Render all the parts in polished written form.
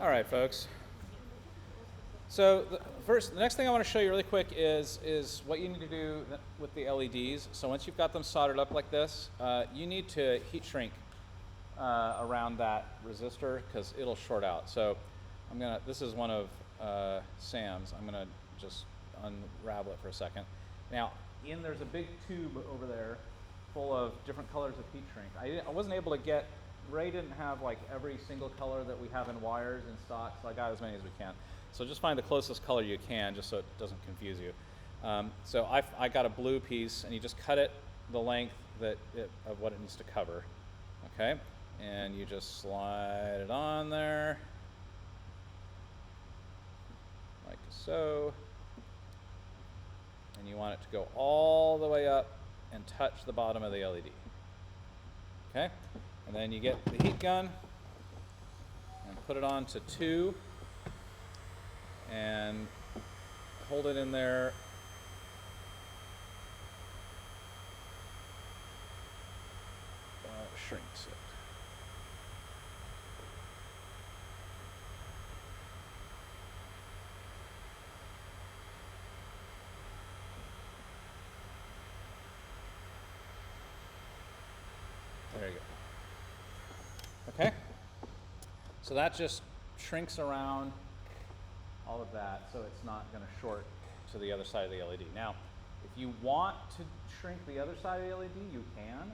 All right, folks. So the next thing I want to show you really quick is what you need to do with the LEDs. So once you've got them soldered up like this, you need to heat shrink around that resistor because it'll short out. So this is one of Sam's. I'm gonna just unravel it for a second. Now, there's a big tube over there full of different colors of heat shrink. I wasn't able to get, Ray didn't have like every single color that we have in wires in stock, so I got as many as we can. So just find the closest color you can, just so it doesn't confuse you. So I got a blue piece, and you just cut it the length of what it needs to cover, okay? And you just slide it on there, like so. And you want it to go all the way up and touch the bottom of the LED, okay? And then you get the heat gun and put it on to 2 and hold it in there. Shrinks it. There you go. Okay? So that just shrinks around all of that so it's not going to short to the other side of the LED. Now, if you want to shrink the other side of the LED, you can.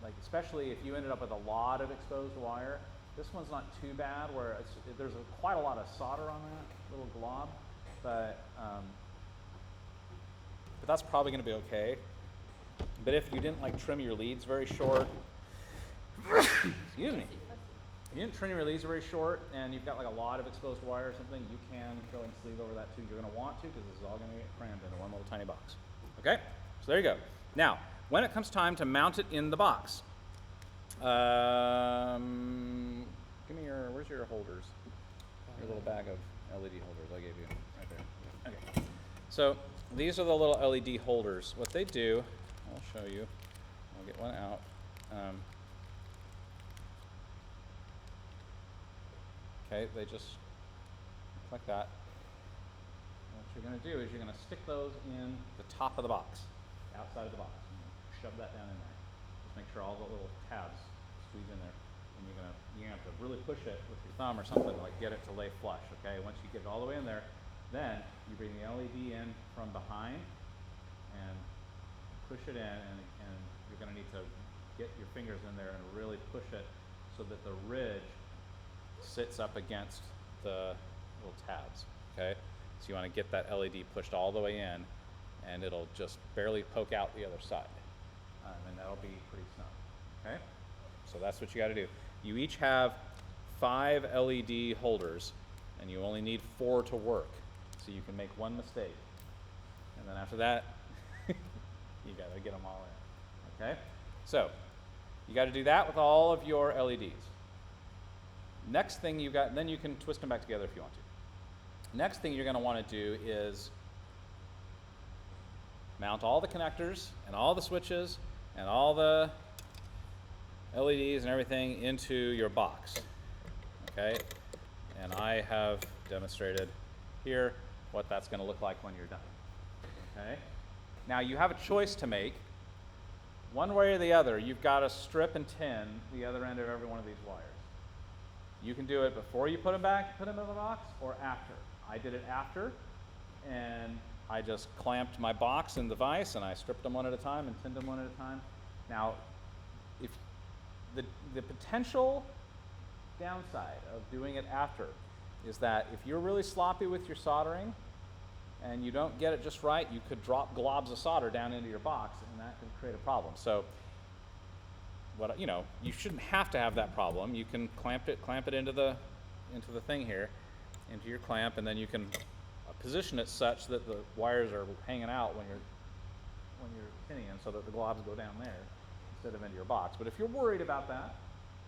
Like especially if you ended up with a lot of exposed wire. This one's not too bad where there's quite a lot of solder on that little glob, but that's probably going to be okay. But if you didn't like trim your leads very short, excuse me, if you didn't trim your leads very short and you've got like a lot of exposed wire or something, you can go and sleeve over that too. You're going to want to because this is all going to get crammed into one little tiny box. Okay, so there you go. Now, when it comes time to mount it in the box, give me where's your holders? Your little bag of LED holders I gave you right there. Okay. So these are the little LED holders. What they do, I'll show you. I'll get one out. Okay, they just look like that. What you're going to do is you're going to stick those in the top of the box, outside of the box. Shove that down in there. Just make sure all the little tabs squeeze in there. And you're gonna have to really push it with your thumb or something to like get it to lay flush. Okay. Once you get it all the way in there, then you bring the LED in from behind and push it in, and you're gonna need to get your fingers in there and really push it so that the ridge sits up against the little tabs. Okay. So you want to get that LED pushed all the way in, and it'll just barely poke out the other side. And that'll be pretty snug, okay? So that's what you gotta do. You each have 5 LED holders, and you only need 4 to work. So you can make one mistake. And then after that, you gotta get them all in, okay? So, you gotta do that with all of your LEDs. Next thing then you can twist them back together if you want to. Next thing you're gonna wanna do is mount all the connectors and all the switches and all the LEDs and everything into your box, okay? And I have demonstrated here what that's going to look like when you're done, okay? Now you have a choice to make. One way or the other, you've got to strip and tin the other end of every one of these wires. You can do it before you put them in the box, or after. I did it after, and I just clamped my box in the vise and I stripped them one at a time and tinned them one at a time. Now, if the potential downside of doing it after is that if you're really sloppy with your soldering and you don't get it just right, you could drop globs of solder down into your box, and that could create a problem. So, you shouldn't have to have that problem. You can clamp it into the thing here, into your clamp, and then you can position it such that the wires are hanging out when you're tinning them, so that the globs go down there instead of into your box. But if you're worried about that,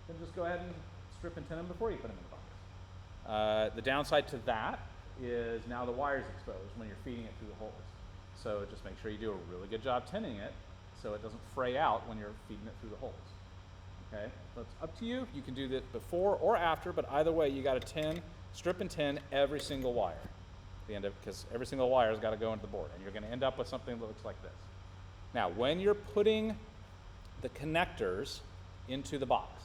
then just go ahead and strip and tin them before you put them in the box. The downside to that is now the wire's exposed when you're feeding it through the holes. So just make sure you do a really good job tinning it so it doesn't fray out when you're feeding it through the holes. Okay, so it's up to you. You can do this before or after, but either way, you got to strip and tin every single wire. At the end of, because every single wire has got to go into the board, and you're going to end up with something that looks like this. Now, when you're putting the connectors into the box,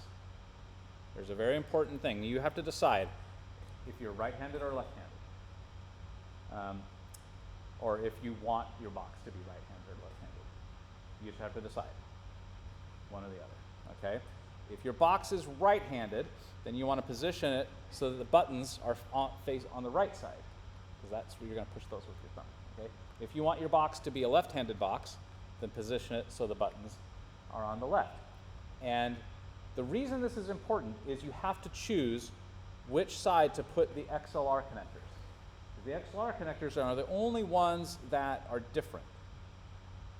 there's a very important thing. You have to decide if you're right-handed or left-handed, or if you want your box to be right-handed or left-handed. You just have to decide, one or the other, okay? If your box is right-handed, then you want to position it so that the buttons are on the right side, because that's where you're going to push those with your thumb, okay? If you want your box to be a left-handed box, then position it so the buttons are on the left. And the reason this is important is you have to choose which side to put the XLR connectors. The XLR connectors are the only ones that are different.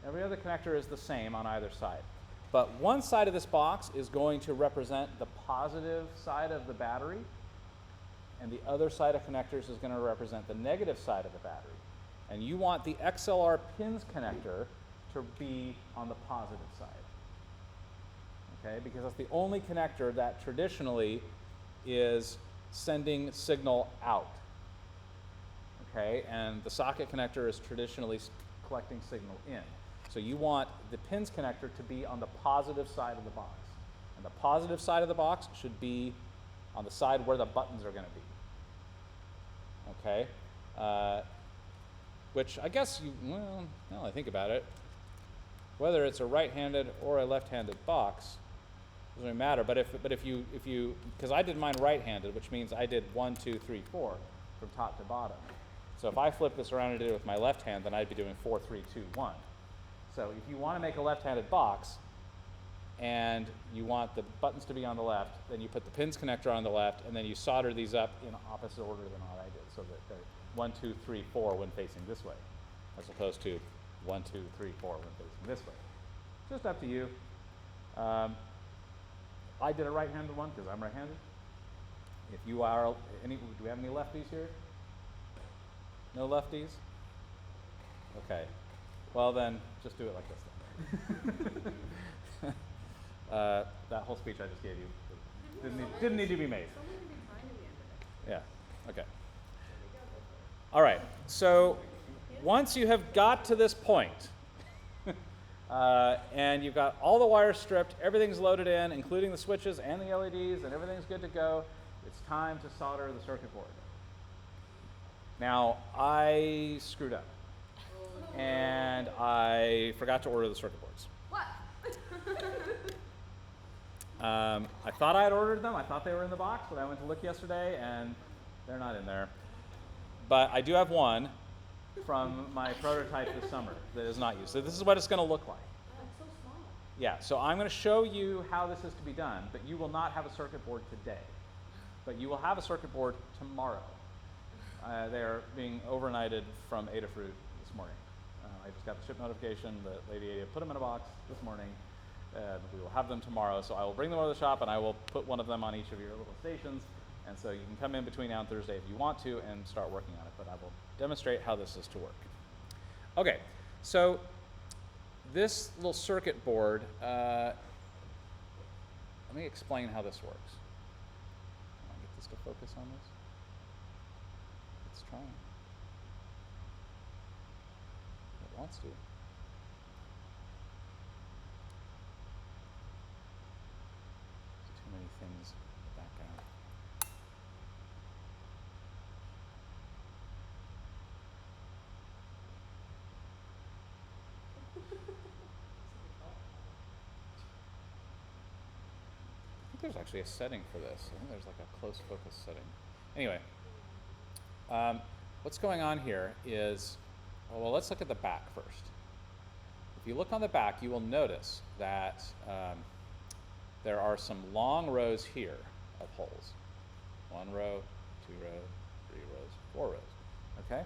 Every other connector is the same on either side. But one side of this box is going to represent the positive side of the battery, and the other side of connectors is going to represent the negative side of the battery. And you want the XLR pins connector to be on the positive side. Okay, because that's the only connector that traditionally is sending signal out. Okay, and the socket connector is traditionally collecting signal in. So you want the pins connector to be on the positive side of the box. And the positive side of the box should be on the side where the buttons are going to be. Okay, which I guess well, now that I think about it, whether it's a right-handed or a left-handed box, doesn't really matter. But if you because I did mine right-handed, which means I did 1, 2, 3, 4 from top to bottom. So if I flip this around and did it with my left hand, then I'd be doing 4, 3, 2, 1. So if you want to make a left-handed box and you want the buttons to be on the left, then you put the pins connector on the left, and then you solder these up in opposite order than what I did, so that they're 1, 2, 3, 4 when facing this way, as opposed to 1, 2, 3, 4 when facing this way. Just up to you. I did a right-handed one because I'm right-handed. If you are, do we have any lefties here? No lefties? Okay. Well then, just do it like this then. That whole speech I just gave you didn't need to be made. Yeah, okay. All right, so once you have got to this point, and you've got all the wires stripped, everything's loaded in, including the switches and the LEDs, and everything's good to go, it's time to solder the circuit board. Now, I screwed up, and I forgot to order the circuit boards. What? I thought I had ordered them. I thought they were in the box, but I went to look yesterday, and they're not in there. But I do have one from my prototype this summer that is not used. So this is what it's going to look like. Oh, it's so small. Yeah, so I'm going to show you how this is to be done, but you will not have a circuit board today. But you will have a circuit board tomorrow. They are being overnighted from Adafruit this morning. I just got the ship notification that Lady Ada put them in a box this morning. We will have them tomorrow, so I will bring them over to the shop and I will put one of them on each of your little stations. And so you can come in between now and Thursday if you want to and start working on it, but I will demonstrate how this is to work. Okay, so this little circuit board, let me explain how this works. Can I get this to focus on this? Let's try. It wants to. There's too many things in the background. I think there's actually a setting for this. I think there's like a close focus setting. Anyway, what's going on here is, well, let's look at the back first. If you look on the back, you will notice that there are some long rows here of holes. 1 row, 2 rows, 3 rows, 4 rows, okay?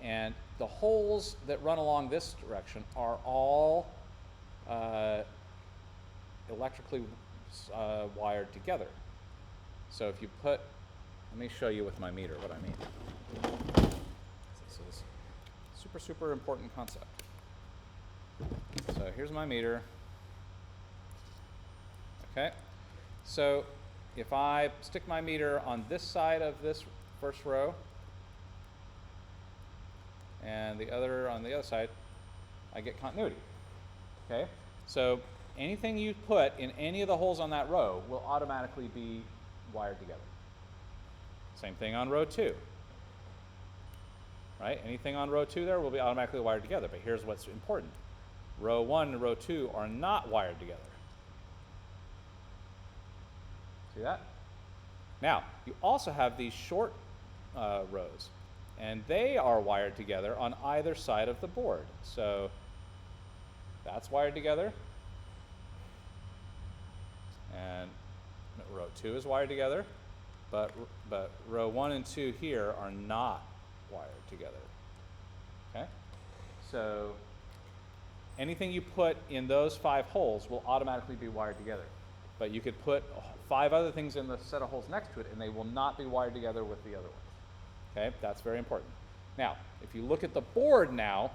And the holes that run along this direction are all electrically wired together. So if you put, let me show you with my meter what I mean. This is super, super important concept. So here's my meter. Okay, so if I stick my meter on this side of this first row and the other on the other side, I get continuity. Okay, so anything you put in any of the holes on that row will automatically be wired together. Same thing on row 2. Right? Anything on row 2 there will be automatically wired together. But here's what's important. Row 1 and row 2 are not wired together. See that? Now, you also have these short rows, and they are wired together on either side of the board. So that's wired together, and row 2 is wired together, but row 1 and 2 here are not wired together. Okay? So anything you put in those 5 holes will automatically be wired together. But you could put 5 other things in the set of holes next to it, and they will not be wired together with the other ones. Okay? That's very important. Now, if you look at the board now,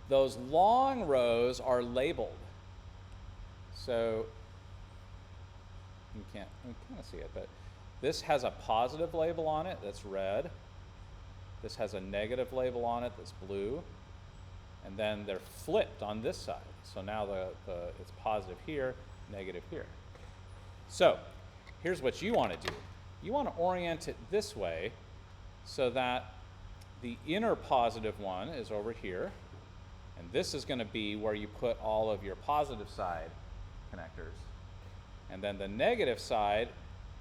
those long rows are labeled. So you can't kind of see it, but this has a positive label on it that's red. This has a negative label on it that's blue. And then they're flipped on this side. So now it's positive here, negative here. So here's what you want to do. You want to orient it this way so that the inner positive one is over here. And this is going to be where you put all of your positive side connectors. And then the negative side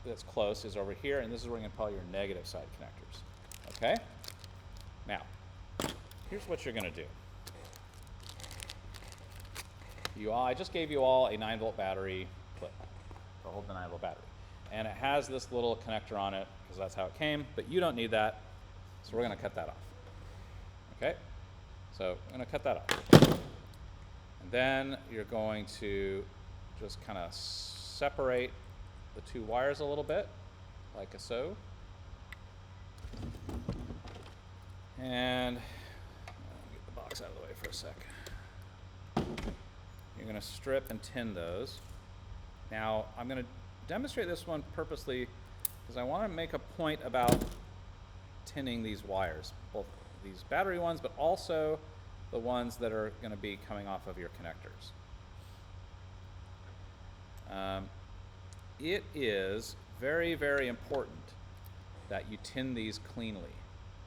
that's close is over here, and this is where you're going to put all your negative side connectors. Okay? Now, here's what you're going to do. I just gave you all a 9-volt battery clip to hold the 9-volt battery. And it has this little connector on it because that's how it came, but you don't need that, so we're going to cut that off. Okay? So I'm going to cut that off. And then you're going to just kind of separate the 2 wires a little bit, like so. And get the box out of the way for a sec. You're going to strip and tin those. Now, I'm going to demonstrate this one purposely because I want to make a point about tinning these wires, both these battery ones, but also the ones that are going to be coming off of your connectors. It is very, very important that you tin these cleanly.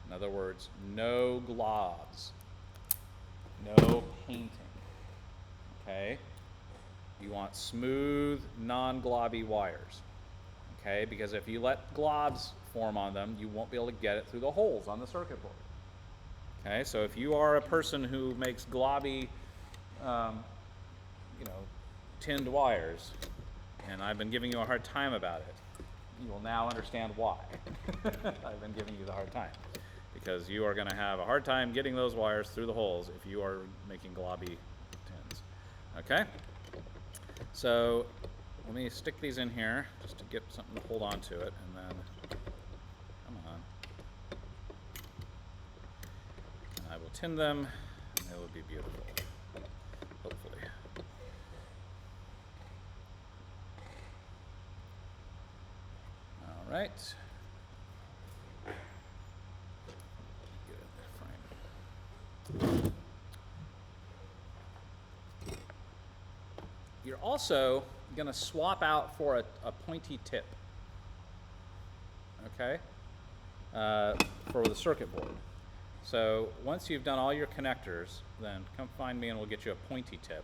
In other words, no globs, no painting. Okay? You want smooth, non-globby wires. Okay? Because if you let globs form on them, you won't be able to get it through the holes on the circuit board. Okay? So if you are a person who makes globby, tinned wires, and I've been giving you a hard time about it, you will now understand why I've been giving you the hard time. Because you are going to have a hard time getting those wires through the holes if you are making globby tins. Okay? So let me stick these in here just to get something to hold on to it, and then, come on. And I will tin them, and they will be beautiful, hopefully. All right. Get it in the frame. You're also going to swap out for a pointy tip, okay, for the circuit board. So once you've done all your connectors, then come find me and we'll get you a pointy tip,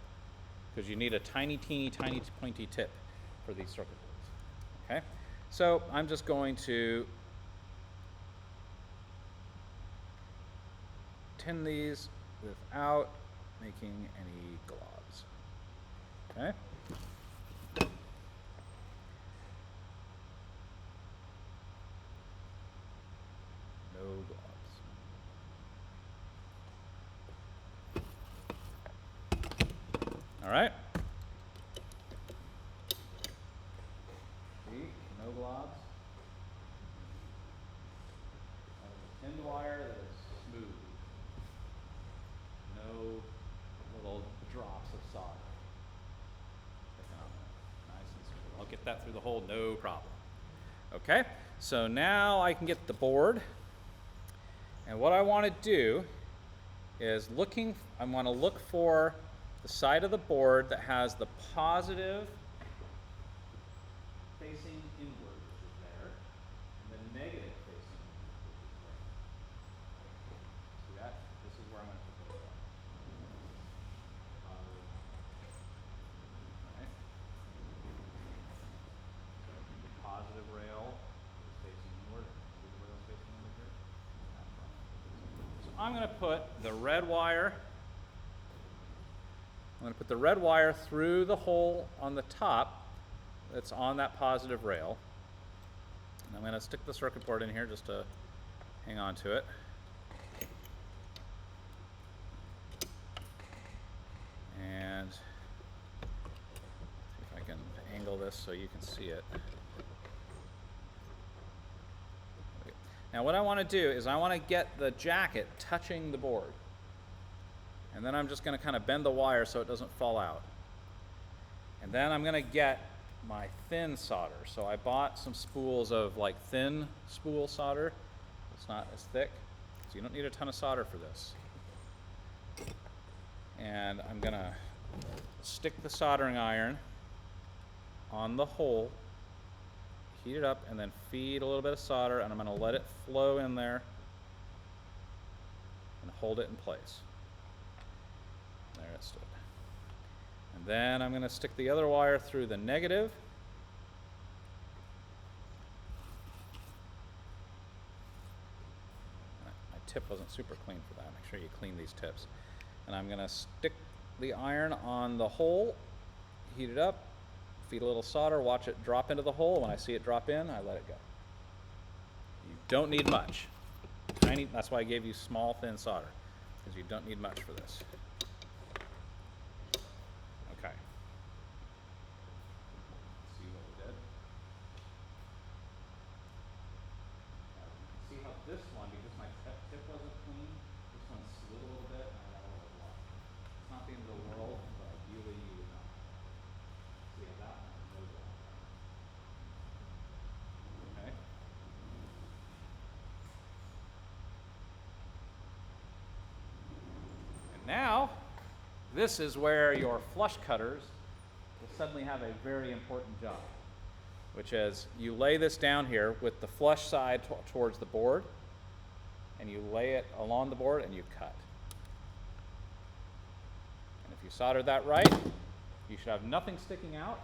because you need a tiny, teeny, tiny pointy tip for these circuit boards. Okay? So I'm just going to tin these without making any globs. Okay? No globs. All right? See? No globs. That is a tinned wire that is smooth. No little drops of solder sticking on there. Nice that through the hole, no problem. Okay, so now I can get the board. And what I want to do is I want to look for the side of the board that has the positive facing inward, which is there, and the negative facing inward, which is there. See that? This is where I'm going to put those on. Right. So the positive rail is facing inward, and the negative rail is facing inward here. So I'm going to put the red wire. I'm going to put the red wire through the hole on the top that's on that positive rail. And I'm going to stick the circuit board in here just to hang on to it. And see if I can angle this so you can see it. Now what I want to do is I want to get the jacket touching the board. And then I'm just going to kind of bend the wire so it doesn't fall out. And then I'm going to get my thin solder. So I bought some spools of like thin spool solder. It's not as thick, so you don't need a ton of solder for this. And I'm going to stick the soldering iron on the hole, heat it up, and then feed a little bit of solder, and I'm going to let it flow in there and hold it in place. There it stood. And then I'm going to stick the other wire through the negative. My tip wasn't super clean for that. Make sure you clean these tips. And I'm going to stick the iron on the hole, heat it up, feed a little solder, watch it drop into the hole. When I see it drop in, I let it go. You don't need much. Tiny, that's why I gave you small, thin solder, because you don't need much for this. Okay. See what we did? See how this one, because my tip wasn't clean, this one slid a little bit and I got a little block. It's not the end of the world, but ideally you would not. See how that one, no block. Okay. And now, this is where your flush cutters will suddenly have a very important job, which is you lay this down here with the flush side towards the board, and you lay it along the board and you cut. And if you soldered that right, you should have nothing sticking out,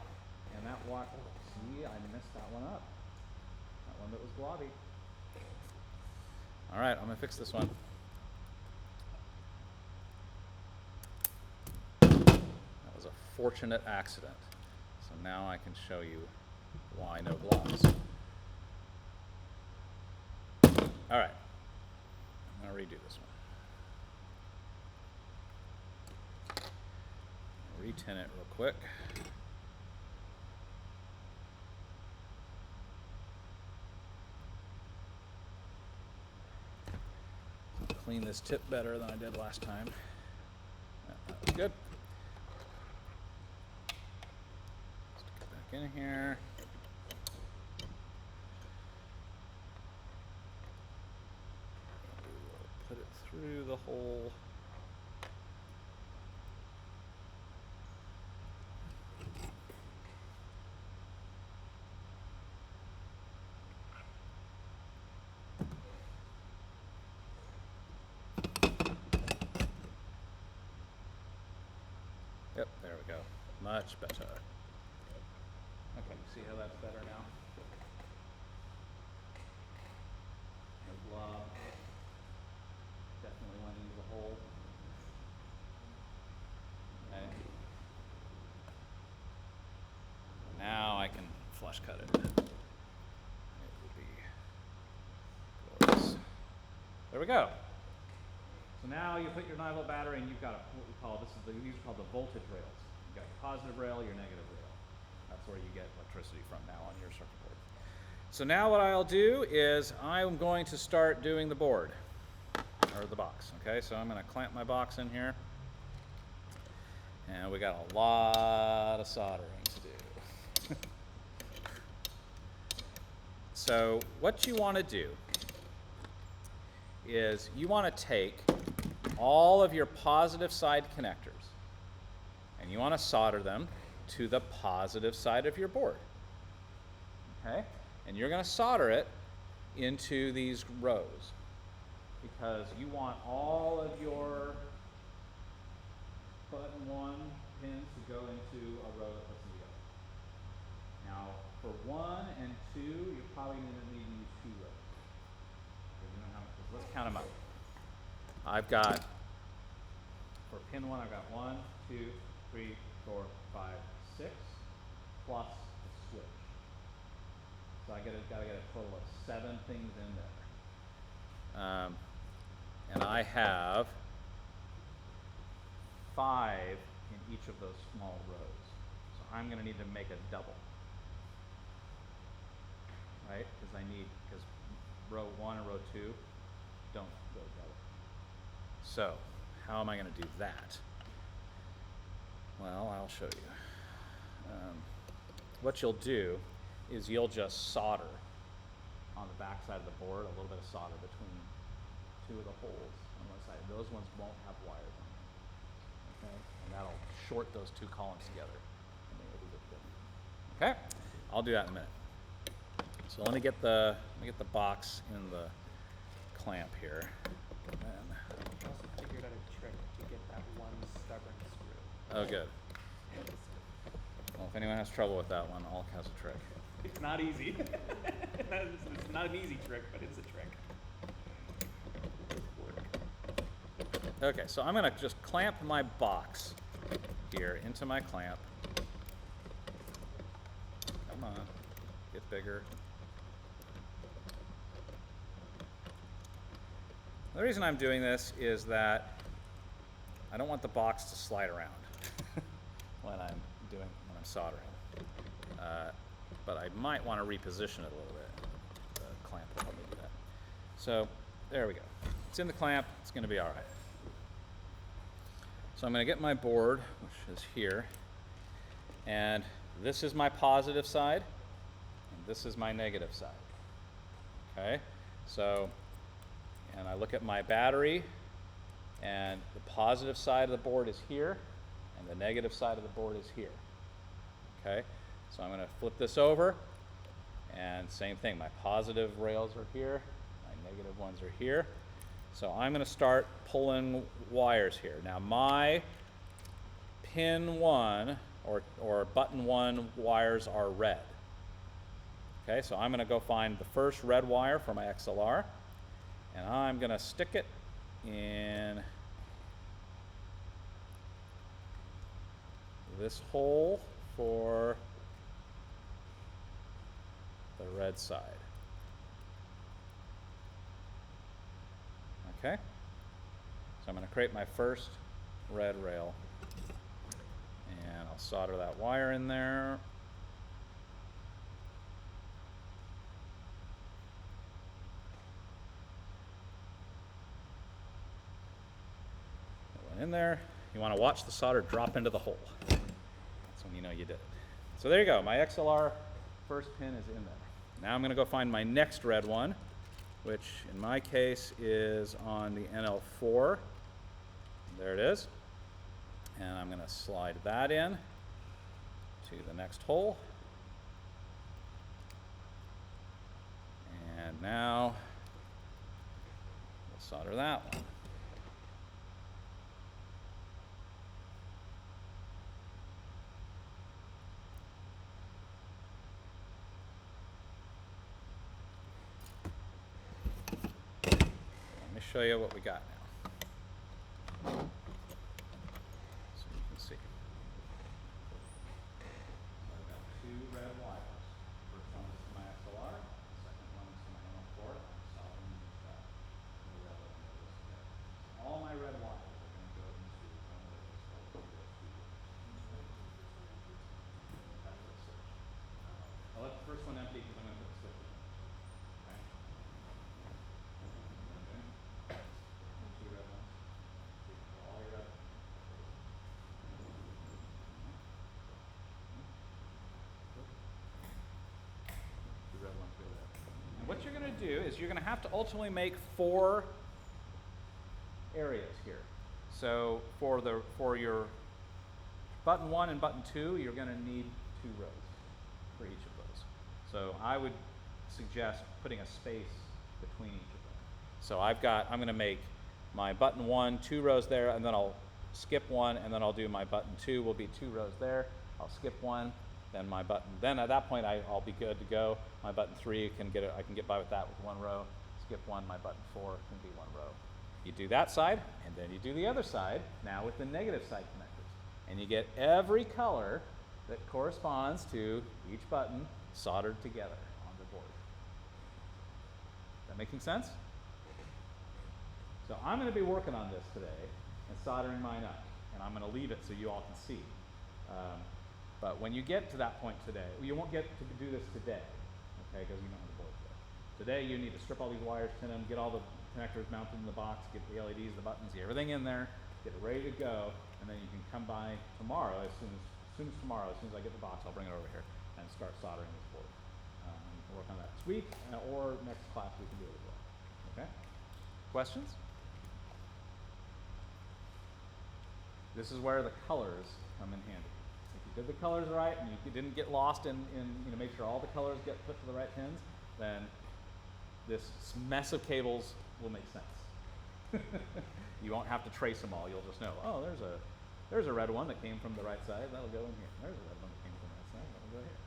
and that one, see, I messed that one up. That one that was globby. All right, I'm gonna fix this one. That was a fortunate accident. So now I can show you why no globs. All right, I'm gonna redo this one. Retin it real quick. Clean this tip better than I did last time. That was good. Stick it back in here. Put it through the hole. Yep, there we go. Much better. Okay, see how that's better now? No blob. Definitely went into the hole. Okay. Now I can flush cut it. It will be glorious. There we go. So now you put your 9-volt battery and you've got what we call, these are called the voltage rails. You've got your positive rail, your negative rail. That's where you get electricity from now on your circuit board. So now what I'll do is I'm going to start doing the board, or the box, okay? So I'm gonna clamp my box in here. And we got a lot of soldering to do. So what you want to do is you want to take all of your positive side connectors and you want to solder them to the positive side of your board. Okay? And you're going to solder it into these rows because you want all of your button 1 pins to go into a row that puts them together. Now, for 1 and 2, you're probably going to need to use 2 rows. Let's count them up. I've got, for pin 1, I've got 1, 2, 3, 4, 5, 6, plus a switch. So I gotta get a total of 7 things in there. And I have 5 in each of those small rows. So I'm going to need to make a double. Right? Because row 1 and row 2 don't go double. So, how am I going to do that? Well, I'll show you. What you'll do is you'll just solder on the back side of the board, a little bit of solder between 2 of the holes on one side. Those ones won't have wires on them. Okay? And that'll short those 2 columns together. And then it'll be good. Okay? I'll do that in a minute. So let me get the box in the clamp here. And I also figured out a trick to get that one stubborn screw. oh, good. Well, if anyone has trouble with that one, Alk has a trick. It's not easy. It's not an easy trick, but it's a trick. Okay, so I'm going to just clamp my box here into my clamp. Come on, get bigger. The reason I'm doing this is that I don't want the box to slide around when I'm soldering. But I might want to reposition it a little bit. The clamp will help me do that. So there we go. It's in the clamp. It's going to be all right. So I'm going to get my board, which is here, and this is my positive side, and this is my negative side. Okay? So, and I look at my battery, and the positive side of the board is here, and the negative side of the board is here. Okay? So I'm going to flip this over, and same thing. My positive rails are here, my negative ones are here. So I'm going to start pulling wires here. Now my pin 1 or button 1 wires are red. Okay, so I'm going to go find the first red wire for my XLR, and I'm going to stick it in this hole for the red side. Okay, so I'm going to create my first red rail, and I'll solder that wire in there. That went in there. You want to watch the solder drop into the hole. That's when you know you did it. So there you go. My XLR first pin is in there. Now I'm going to go find my next red one, which in my case is on the NL4. There it is. And I'm going to slide that in to the next hole. And now we'll solder that one. Let me show you what we got now. So you can see. I've got 2 red wires. First one is to my XLR, second one is to my NL4. Soldering the red and the yellow together. All my red wires are going to go into one of those holes. That's the switch. I'll let the first one empty because I'm going to put the switch in. Okay? to do is you're going to have to ultimately make 4 areas here. So for your button 1 and button 2, you're going to need 2 rows for each of those. So I would suggest putting a space between each of them. So I'm going to make my button 1 2 rows there, and then I'll skip 1, and then I'll do my button 2 will be 2 rows there. I'll skip 1, then my button. Then at that point I'll be good to go. My button 3 I can get by with that with 1 row. Skip 1, my button 4 can be 1 row. You do that side, and then you do the other side, now with the negative side connectors. And you get every color that corresponds to each button soldered together on the board. Is that making sense? So I'm going to be working on this today and soldering mine up, and I'm going to leave it so you all can see. But when you get to that point today, you won't get to do this today, okay, because you don't have the board today. Today you need to strip all these wires, tin them, get all the connectors mounted in the box, get the LEDs, the buttons, get everything in there, get it ready to go, and then you can come by tomorrow, as soon as I get the box, I'll bring it over here and start soldering this board. You can work on that this week, or next class we can do it as well. Okay? Questions? This is where the colors come in handy. If you did the colors right and you didn't get lost in make sure all the colors get put to the right pins, then this mess of cables will make sense. You won't have to trace them all. You'll just know, oh, there's a red one that came from the right side. That'll go in here. There's a red one that came from the right side. That'll go here.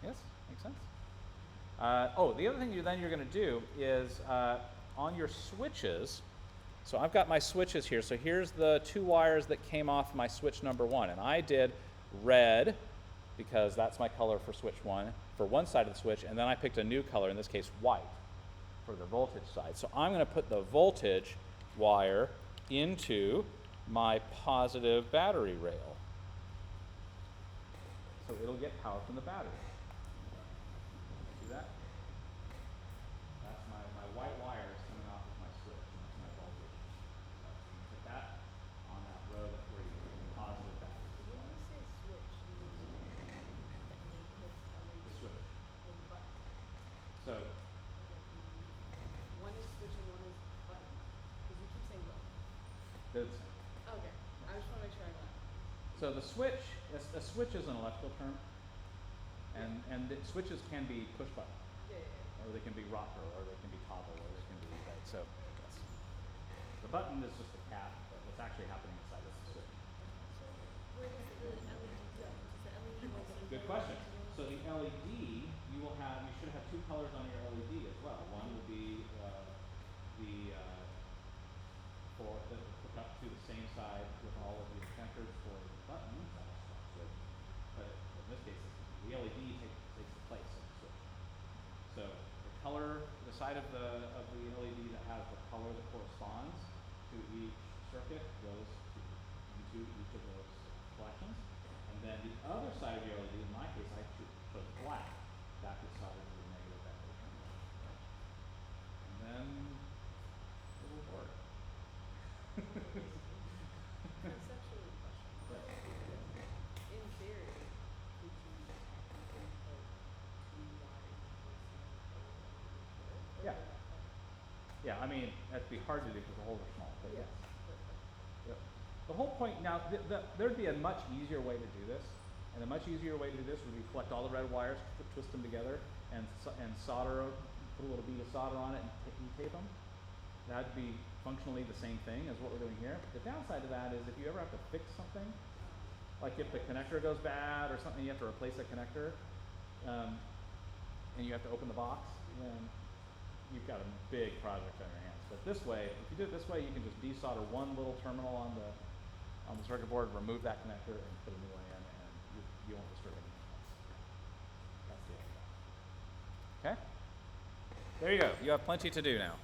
Yes? Makes sense? The other thing you're going to do is on your switches. So I've got my switches here. So here's the 2 wires that came off my switch number 1. And I did red because that's my color for switch 1 for one side of the switch. And then I picked a new color, in this case white, for the voltage side. So I'm going to put the voltage wire into my positive battery rail. So it'll get power from the battery. See that? That's my white wire is coming off of my switch, and that's my voltage. So you can put that on that row where you put the positive battery. When you say switch, you mean The switch. button. So One is switch and one is button. Because you keep saying button. they're the same. Okay. I just want to make sure I got it. So the switch, a switch is an electrical term, and the switches can be push button, Yeah. or they can be rocker, or they can be toggle, or they can be right. So yes. The button is just a cap, but what's actually happening inside is the switch. So where does the LED go? Does the LED go from Good question. So the LED, you should have 2 colors on your LED as well. One will be hook up to the same side with all of the connectors for the button. That's the switch. But in this case, the LED takes the place of the switch. So the side of the LED that has the color that corresponds to each circuit goes into each of those collections. And then the other side of the LED, in my case, I chose black. That gets soldered to the negative battery terminal. And then it will work. conceptually question? In theory, could you put 2 wires or Yeah. Yeah, I mean, that'd be hard to do because the holes are small. But Yes. Yep. The whole point now, there'd be a much easier way to do this, and a much easier way to do this would be collect all the red wires, twist them together, and solder, put a little bead of solder on it, and tape them. That'd be functionally the same thing as what we're doing here. The downside to that is if you ever have to fix something, like if the connector goes bad or something, you have to replace a connector, and you have to open the box, then you've got a big project on your hands. But this way, if you do it this way, you can just desolder one little terminal on the circuit board, remove that connector, and put a new one in, and you won't disturb anything else. That's the idea. Okay? There you go. You have plenty to do now.